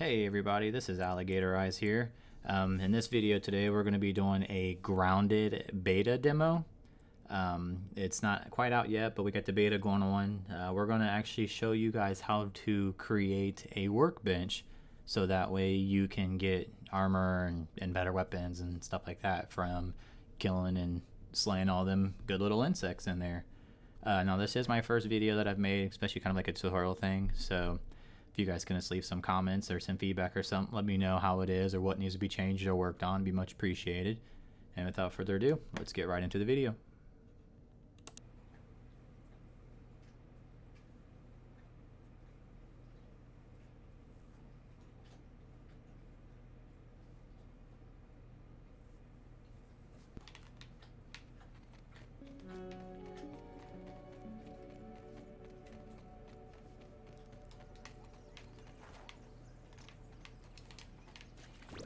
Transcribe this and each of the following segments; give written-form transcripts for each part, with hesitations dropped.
Hey everybody, this is Alligator Eyes here. In this video today we're going to be doing a grounded beta demo. It's not quite out yet, but we got the beta going on. We're going to actually show you guys how to create a workbench so that way you can get armor and better weapons and stuff like that from killing and slaying all them good little insects in there. Now this is my first video that I've made, especially kind of like a tutorial thing, so if you guys can just leave some comments or some feedback or something, let me know how it is or what needs to be changed or worked on. It'd be much appreciated. And without further ado, let's get right into the video.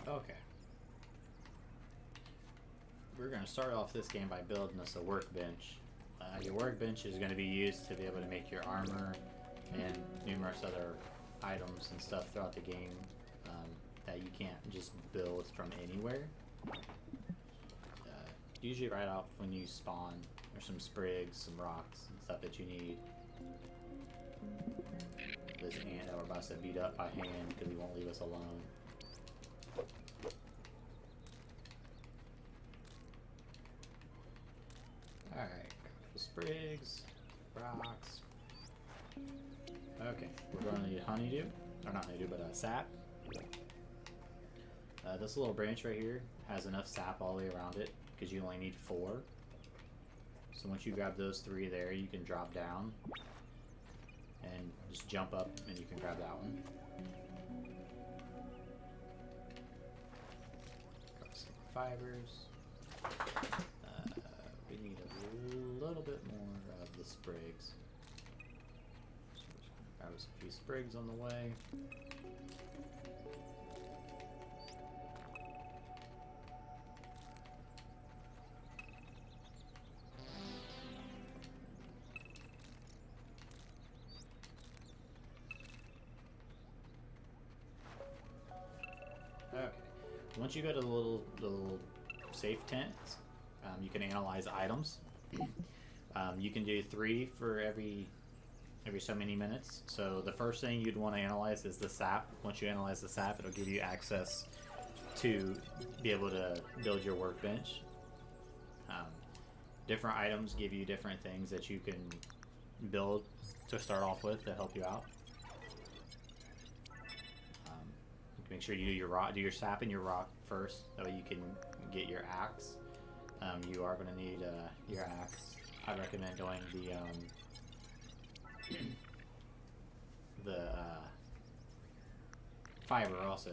Okay. We're going to start off this game by building us a workbench. Your workbench is going to be used to be able to make your armor and numerous other items and stuff throughout the game that you can't just build from anywhere. Usually right off when you spawn, there's some sprigs, some rocks, and stuff that you need. This ant that we're about to beat up by hand because he won't leave us alone. Alright, sprigs, rocks. Okay, we're going to need honeydew, or not honeydew, but sap. This little branch right here has enough sap all the way around it because you only need 4. So once you grab those 3 there, you can drop down and just jump up and you can grab that one. Got some fibers. We need a little bit more of the sprigs. So we're just gonna grab us a few sprigs on the way. Okay. Once you go to the little safe tent, you can analyze items. You can do 3 for every so many minutes. So the first thing you'd want to analyze is the sap. Once you analyze the sap, it'll give you access to be able to build your workbench. Different items give you different things that you can build to start off with to help you out. Make sure you do your rock, do your sap and your rock first, that way you can get your axe. You are going to need your axe. I recommend doing the fiber also.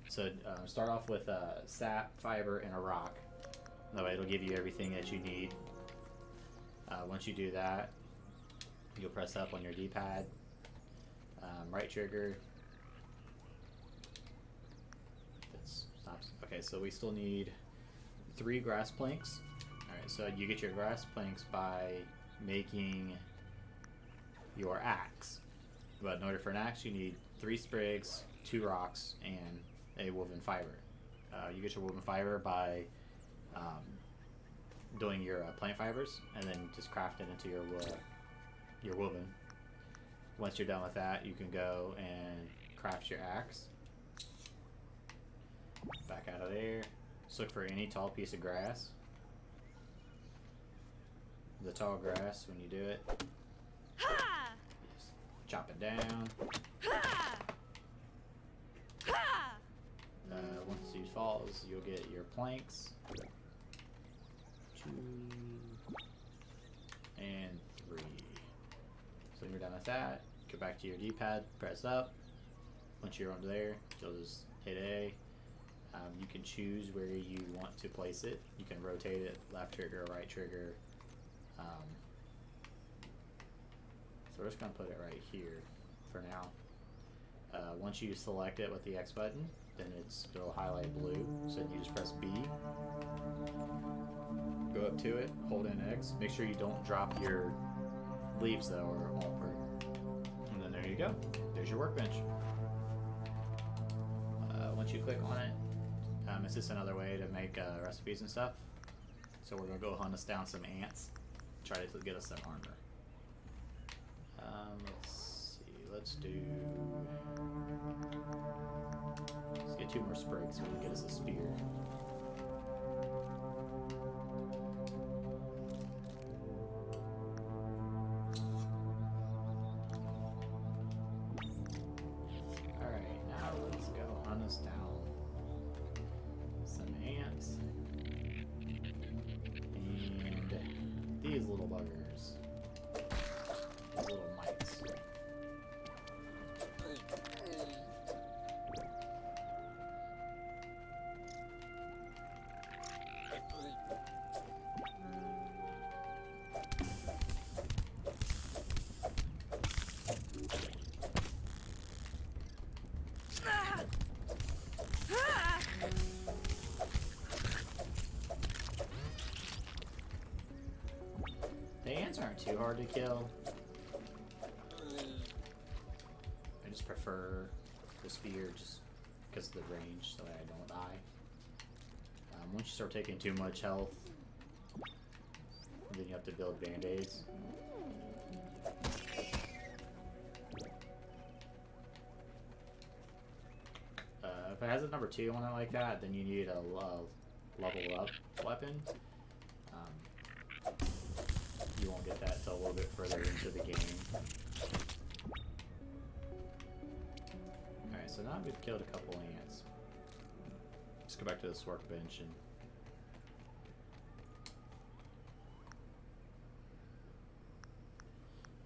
So start off with sap, fiber, and a rock. That way it'll give you everything that you need. Once you do that, you'll press up on your D-pad, right trigger. Okay, so we still need 3 grass planks. Alright, so you get your grass planks by making your axe. But in order for an axe, you need 3 sprigs, 2 rocks, and a woven fiber. You get your woven fiber by doing your plant fibers, and then just craft it into your woven. Once you're done with that, you can go and craft your axe. Back out of there. Just look for any tall piece of grass. The tall grass, when you do it, just chop it down. Once it falls, you'll get your planks. 2 and 3. So when you're done with that, go back to your D-pad, press up. Once you're under there, you'll just hit A. You can choose where you want to place it. You can rotate it, left trigger, right trigger. So we're just going to put it right here for now. Once you select it with the X button, then it'll highlight blue. So then you just press B. Go up to it, hold in X. Make sure you don't drop your leaves though, or it won't work. And then there you go. There's your workbench. click on it. It's just another way to make recipes and stuff. So we're gonna go hunt us down some ants, try to get us some armor. Let's see. Let's get 2 more sprigs so we can get us a spear. Alright, now let's go hunt us down some ants. And these little buggers. These little mites. The ants aren't too hard to kill. I just prefer the spear just because of the range so that I don't die. Once you start taking too much health, then you have to build band-aids. If it has a number 2 on it like that, then you need a level up weapon. You won't get that until a little bit further into the game. Alright, so now we've killed a couple ants. Let's go back to this workbench and...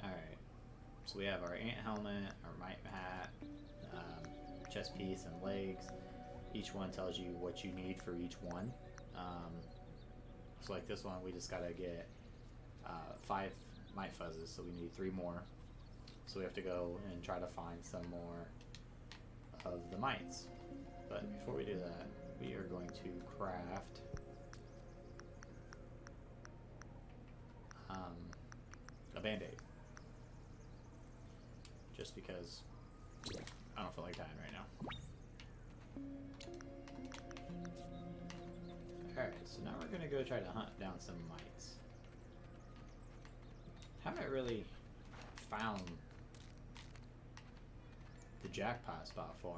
Alright, so we have our ant helmet, our mite hat, chest piece, and legs. Each one tells you what you need for each one. So like this one, we just gotta get 5 mite fuzzes, so we need 3 more. So we have to go and try to find some more of the mites. But before we do that, we are going to craft a band-aid. Just because I don't feel like dying right now. Alright, so now we're gonna go try to hunt down some mites. Haven't really found the jackpot spot for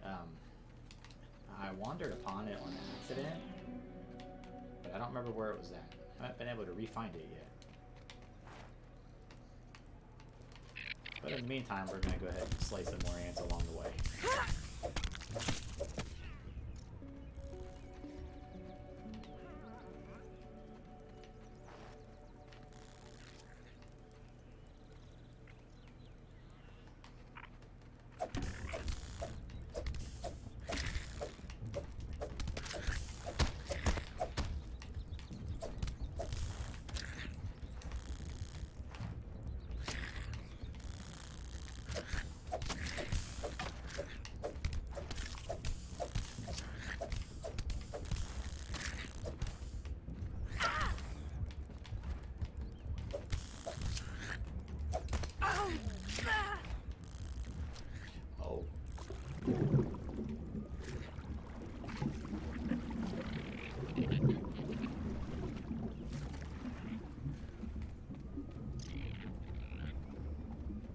them. I wandered upon it on accident, but I don't remember where it was at. I haven't been able to re-find it yet. But in the meantime, we're gonna go ahead and slay some more ants along the way.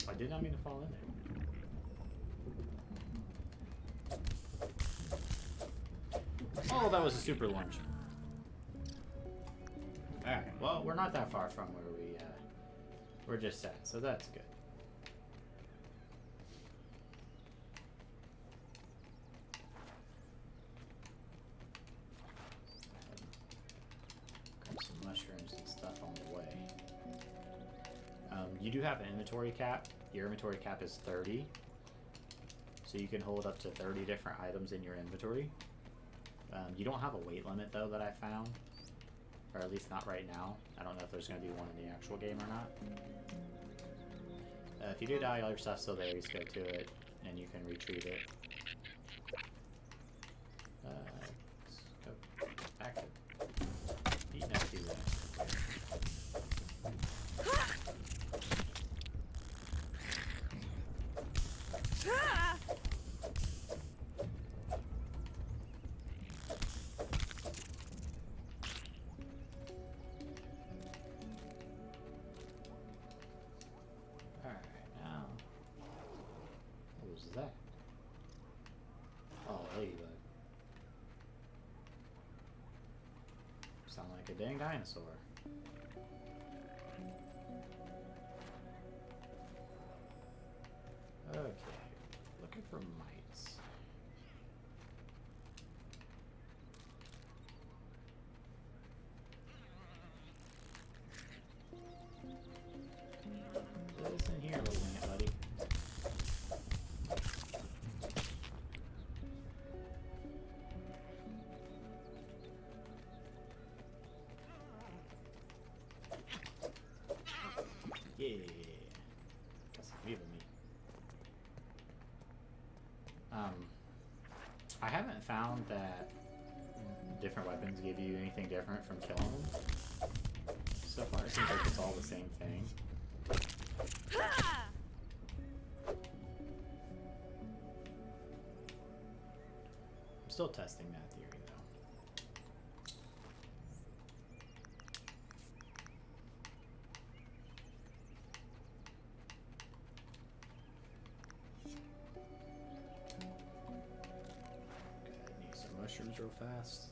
I did not mean to fall in there. Oh, that was a super lunge. Alright, well, we're not that far from where we're just at, so that's good. Grab some mushrooms and stuff on the way. You do have an inventory cap. Your inventory cap is 30. So you can hold up to 30 different items in your inventory. You don't have a weight limit though that I found. Or at least not right now. I don't know if there's going to be one in the actual game or not. If you do die, all your stuff's still there. You just go to it and you can retrieve it. Let's go back to eat next to that. Sound like a dang dinosaur. Okay, looking for mites. Listen here, little ant buddy. Yeah, got some beaver meat. I haven't found that different weapons give you anything different from killing them. So far, it seems like it's all the same thing. I'm still testing that theory, though. Need some mushrooms real fast.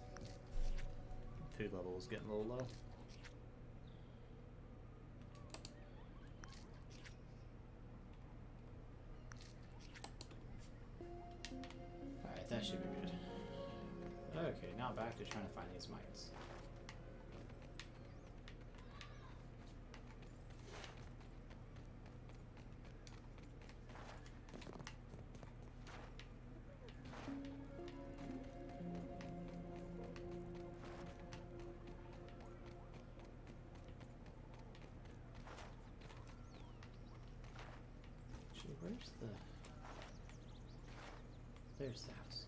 Food level is getting a little low. Alright, that should be good. Okay, now back to trying to find these mites. Actually, where's the... There's the house.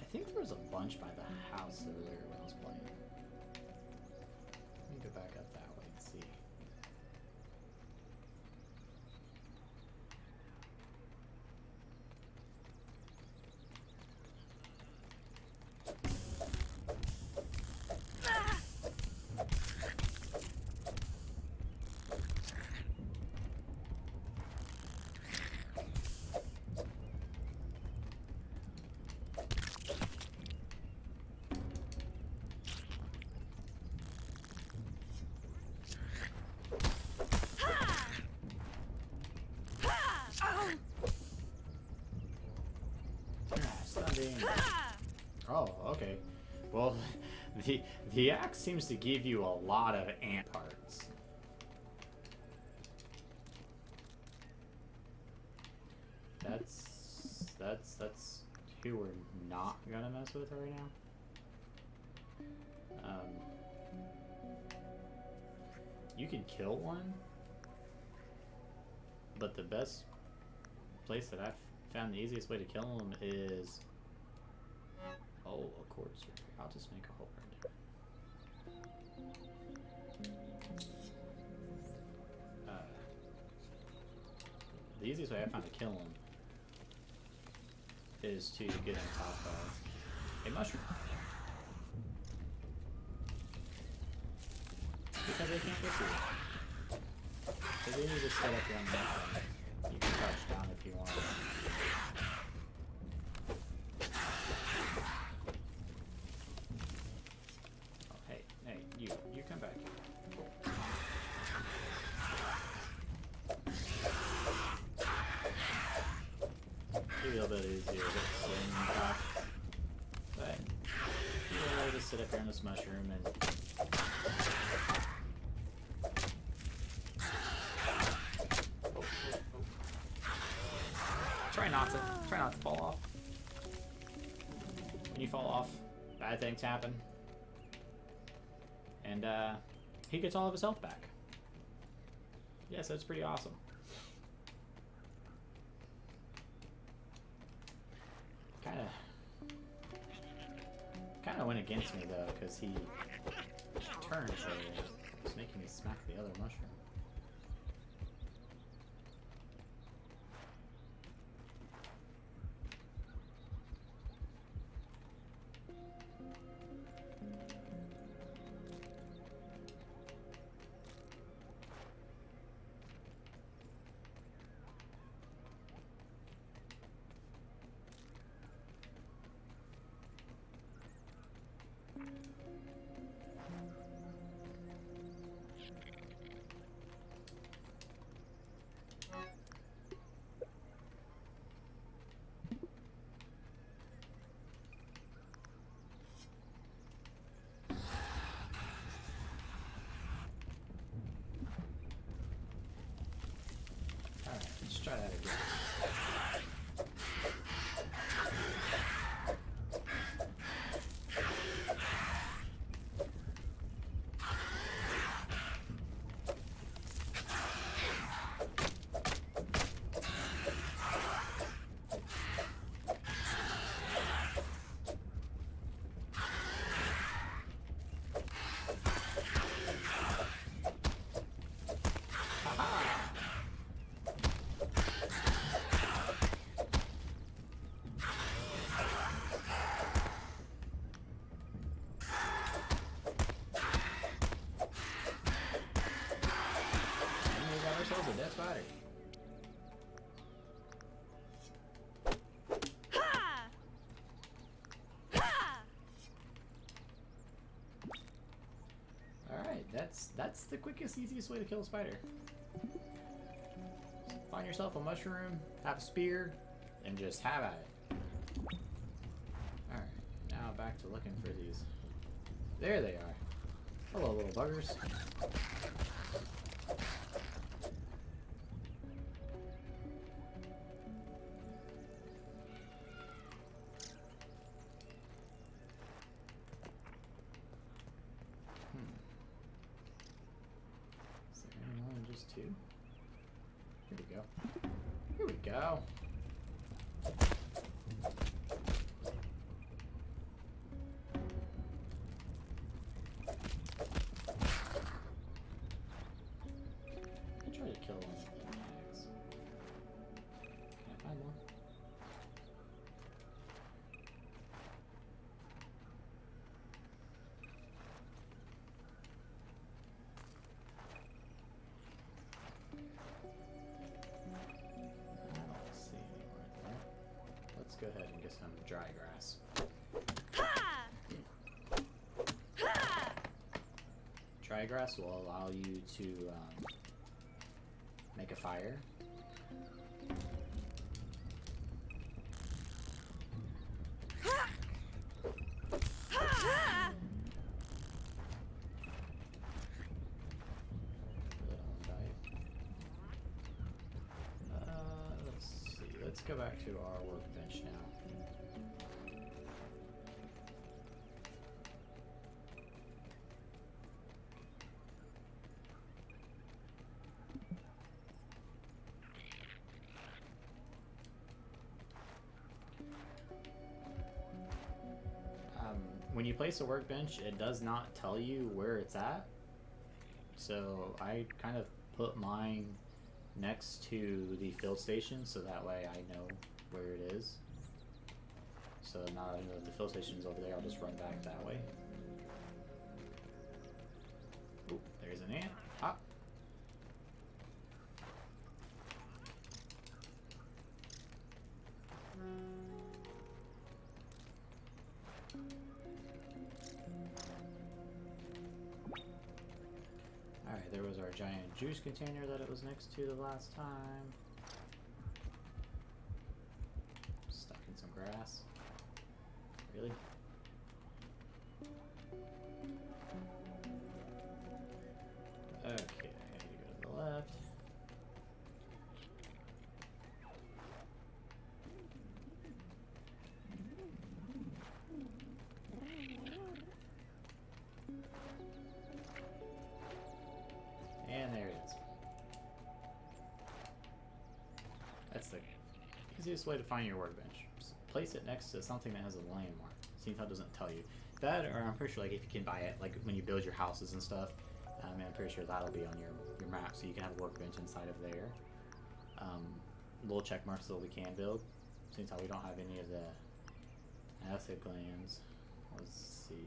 I think there was a bunch by the house earlier when I was playing. Let me go back up that way and see. Oh, okay. Well, the axe seems to give you a lot of ant parts. That's who we're not gonna mess with right now. You can kill one, but the best place that I've found the easiest way to kill them is... Oh, a quartz repair. I'll just make a hole right there. The easiest way I found to kill them is to get on top of a mushroom. Because they can't get to you. So they need to set up one mushroom. You can crouch down if you want. You come back here. Be a little bit easier to swing back. But you're to sit up here on this mushroom and try not to fall off. When you fall off, bad things happen. And he gets all of his health back. Yeah, so it's pretty awesome. Kinda went against me though, because he turned, so it's making me smack the other mushroom. try that again. Ourselves a death spider. Alright, that's the quickest, easiest way to kill a spider. Find yourself a mushroom, have a spear, and just have at it. Alright, now back to looking for these. There they are. Hello, little buggers. Is there any more than just two? Here we go. Here we go. Try to kill one of the mags. Can I find one? I don't see anywhere there. Let's go ahead and get some dry grass. Dry grass will allow you to make a fire. Let's see. Let's go back to our workbench now. When you place a workbench, it does not tell you where it's at. So I kind of put mine next to the field station so that way I know where it is. So now that I know the field station is over there, I'll just run back that way. Oop, there's an ant. Hop. Alright, there was our giant juice container that it was next to the last time. Stuck in some grass. Really? Okay, I need to go to the left. And there it is. That's the easiest way to find your workbench. Just place it next to something that has a landmark. See how it doesn't tell you. That, or I'm pretty sure like if you can buy it, like when you build your houses and stuff, I'm pretty sure that'll be on your map, so you can have a workbench inside of there. Little check marks that we can build. Since how we don't have any of the acid glands. Let's see.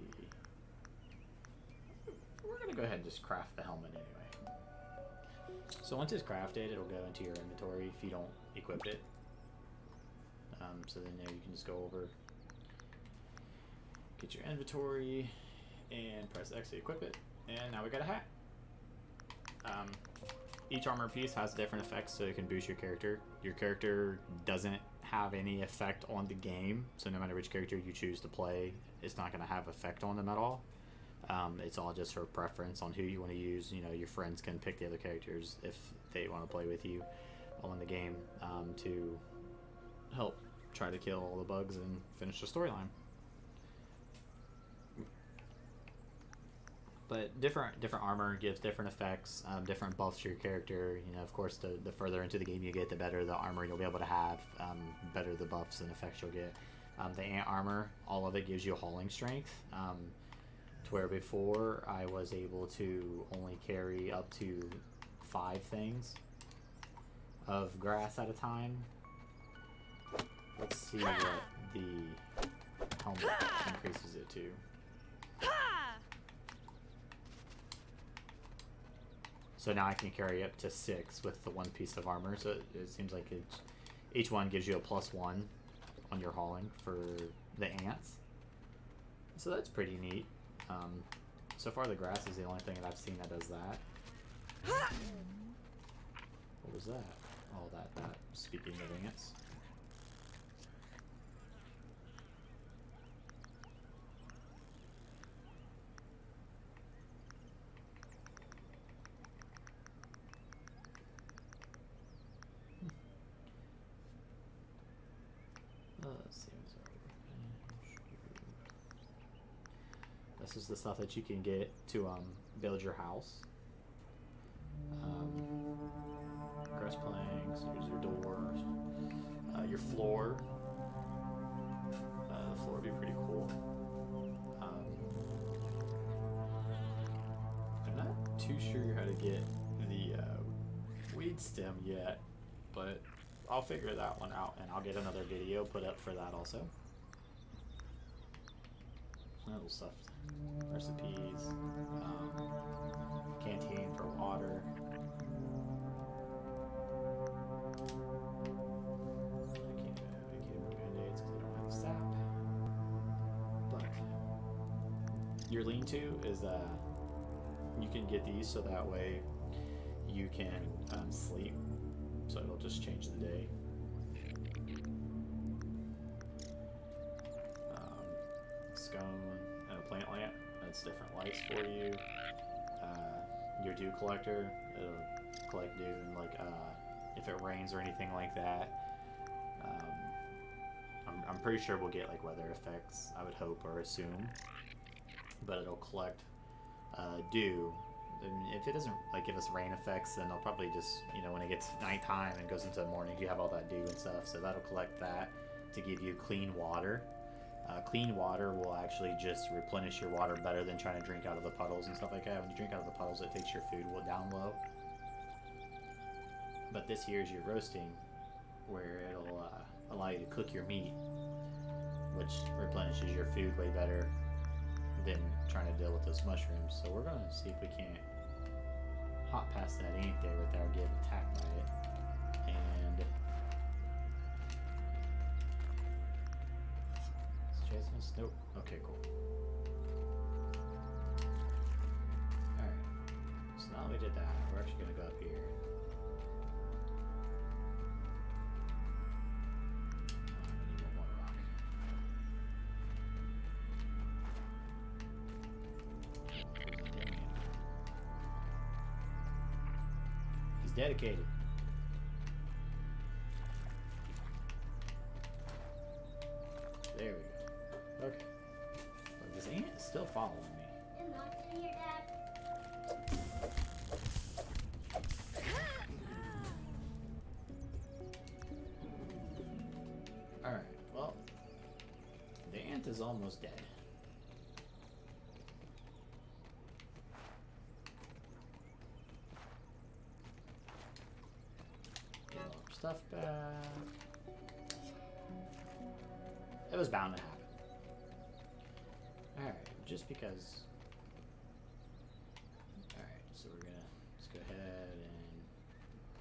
We're gonna go ahead and just craft the helmet anyway. So once it's crafted, it'll go into your inventory if you don't equip it. So then you can just go over, get your inventory, and press X to equip it. And now we got a hat. Each armor piece has different effects, so it can boost your character. Your character doesn't have any effect on the game, so no matter which character you choose to play, it's not going to have effect on them at all. It's all just for preference on who you want to use. You know, your friends can pick the other characters if they want to play with you. in the game to help try to kill all the bugs and finish the storyline. But different armor gives different effects, different buffs to your character. You know, of course, the further into the game you get, the better the armor you'll be able to have, better the buffs and effects you'll get. The ant armor, all of it gives you hauling strength, to where before I was able to only carry up to 5 things of grass at a time. Let's see what the helmet increases it to. So now I can carry up to 6 with the 1 piece of armor. So it seems like each one gives you a +1 on your hauling for the ants. So that's pretty neat. So far the grass is the only thing that I've seen that does that. What was that? Oh, that. Speaking of ants. Let's see what's over. This is the stuff that you can get to build your house. Grass planks, here's your doors, your floor. The floor would be pretty cool. I'm not too sure how to get the weed stem yet, but I'll figure that one out, and I'll get another video put up for that also. Little stuff, recipes, canteen for water. I can't remove band-aids because I don't have sap. But your lean-to is you can get these so that way you can sleep. So it'll just change the day. Scone and a plant lamp. That's different lights for you. Your dew collector. It'll collect dew and like if it rains or anything like that. I'm pretty sure we'll get like weather effects. I would hope or assume. But it'll collect dew. And if it doesn't like give us rain effects, then they'll probably just, you know, when it gets nighttime and goes into the morning, you have all that dew and stuff. So that'll collect that to give you clean water. Clean water will actually just replenish your water better than trying to drink out of the puddles and stuff like that. When you drink out of the puddles, it takes your food down low. But this here is your roasting, where it'll allow you to cook your meat, which replenishes your food way better than trying to deal with those mushrooms. So we're going to see if we can't hop past that ant there without getting attacked by it. And is chasing us? Nope. Okay, cool. Alright. So now we did that, we're actually going to go up here. We need one more rock. He's dedicated. There we go. Okay. But this ant is still following me. And Mom's in here, Dad. Alright, well, the ant is almost dead. Get all our stuff back. It was bound to happen. Alright, just because. Alright, so we're gonna just go ahead and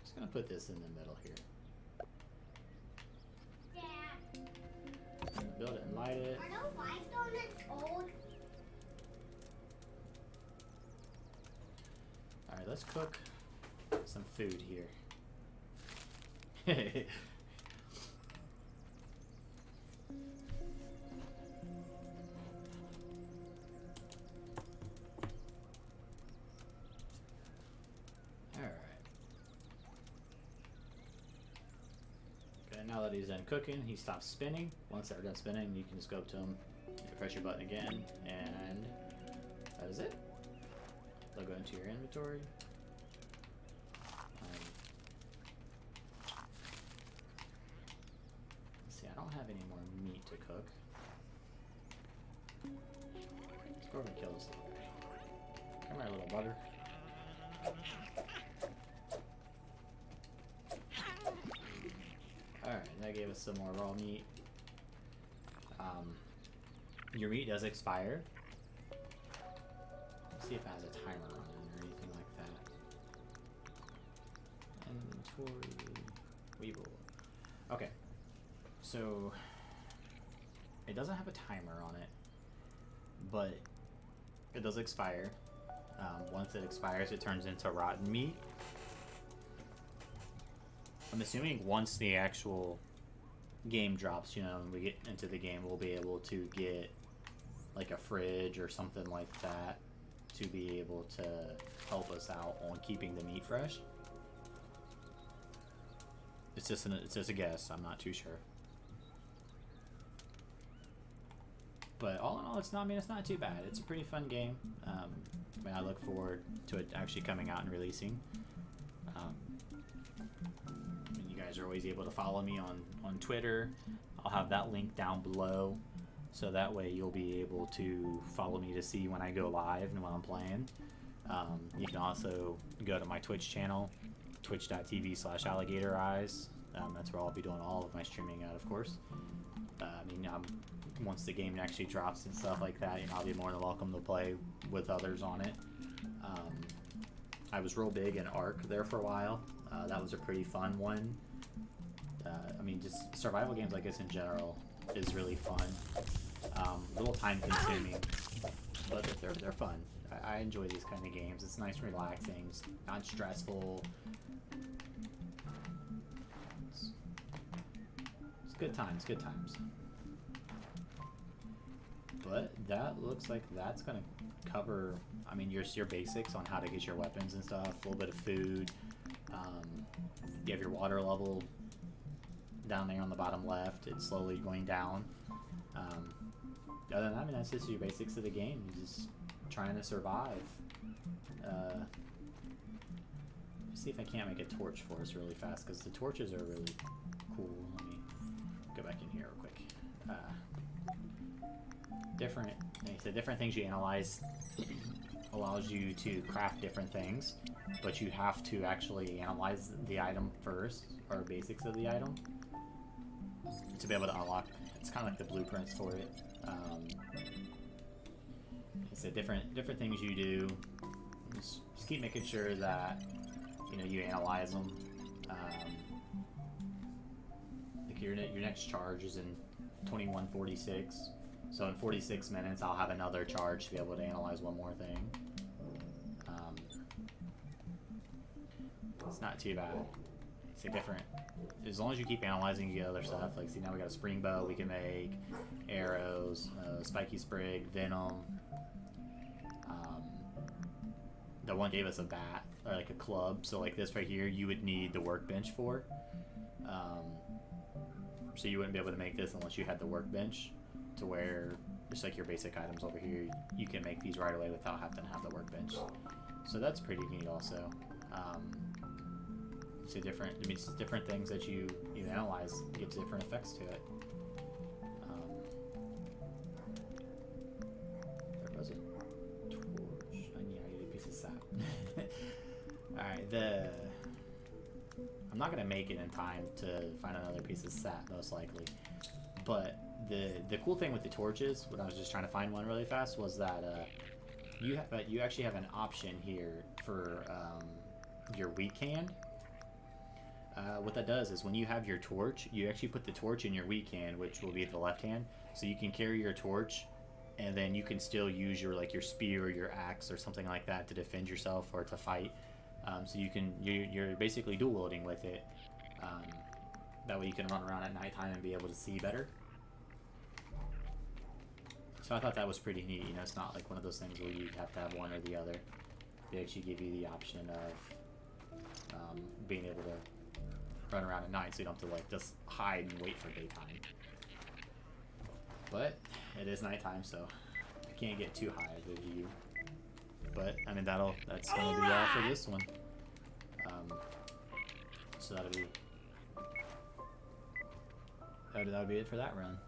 just gonna put this in the middle here. Dad, Build it and light it. are those white donuts old? Alright, let's cook some food here. Alright. Now that he's done cooking, he stops spinning. Once they're done spinning, you can just go up to him, press your button again, and that is it. They'll go into your inventory. Let's see, I don't have any more meat to cook. Let's go over and kill this little guy. Come here, little bugger. Alright, that gave us some more raw meat. Your meat does expire. Let's see if it has a timer on it or anything like that. Inventory. Weevil. Okay. So, it doesn't have a timer on it, but it does expire. Once it expires, it turns into rotten meat. I'm assuming once the actual game drops, you know, and we get into the game, we'll be able to get like a fridge or something like that to be able to help us out on keeping the meat fresh. It's just a guess. I'm not too sure. But all in all, it's not. I mean, it's not too bad. It's a pretty fun game. I mean, I look forward to it actually coming out and releasing. And you guys are always able to follow me on Twitter. I'll have that link down below, so that way you'll be able to follow me to see when I go live and when I'm playing. You can also go to my Twitch channel, twitch.tv/alligatoreyes. That's where I'll be doing all of my streaming at, of course. I mean, once the game actually drops and stuff like that, you know, I'll be more than welcome to play with others on it. I was real big in Ark there for a while. That was a pretty fun one. I mean, just survival games like this in general is really fun. A little time consuming, but they're fun. I enjoy these kind of games. It's nice and relaxing, it's not stressful. It's good times, good times. But that looks like that's gonna cover, I mean, your basics on how to get your weapons and stuff, a little bit of food. You have your water level down there on the bottom left. It's slowly going down. Other than that, I mean, that's just your basics of the game. You're just trying to survive. Let's see if I can't make a torch for us really fast, because the torches are really cool. Let me go back in here real quick. Different things you analyze allows you to craft different things, but you have to actually analyze the item first, or basics of the item, to be able to unlock. It's kind of like the blueprints for it. It's different things you do. Just keep making sure that, you know, you analyze them. Like your next charge is in 21:46. So in 46 minutes, I'll have another charge to be able to analyze one more thing. It's not too bad. It's different. As long as you keep analyzing, you get other stuff. Like, see, now we got a spring bow we can make, arrows, spiky sprig, venom. The one gave us a bat, or like a club. So like this right here, you would need the workbench for. So you wouldn't be able to make this unless you had the workbench. To where, just like your basic items over here, you can make these right away without having to have the workbench. So that's pretty neat also. So different, I mean, it's different things that you analyze gives different effects to it. There was a torch. I need a piece of sap. Alright, I'm not going to make it in time to find another piece of sap, most likely. But the cool thing with the torches, when I was just trying to find one really fast, was that you actually have an option here for your wheat can. What that does is when you have your torch, you actually put the torch in your wheat can, which will be at the left hand, so you can carry your torch, and then you can still use your spear or your axe or something like that to defend yourself or to fight. So you're basically dual wielding with it. That way you can run around at nighttime and be able to see better. So I thought that was pretty neat. You know, it's not like one of those things where you have to have one or the other. They actually give you the option of being able to run around at night, so you don't have to like just hide and wait for daytime. But it is nighttime, so I can't get too high of a view. But I mean that's gonna be all for this one. So that'll be it for that run.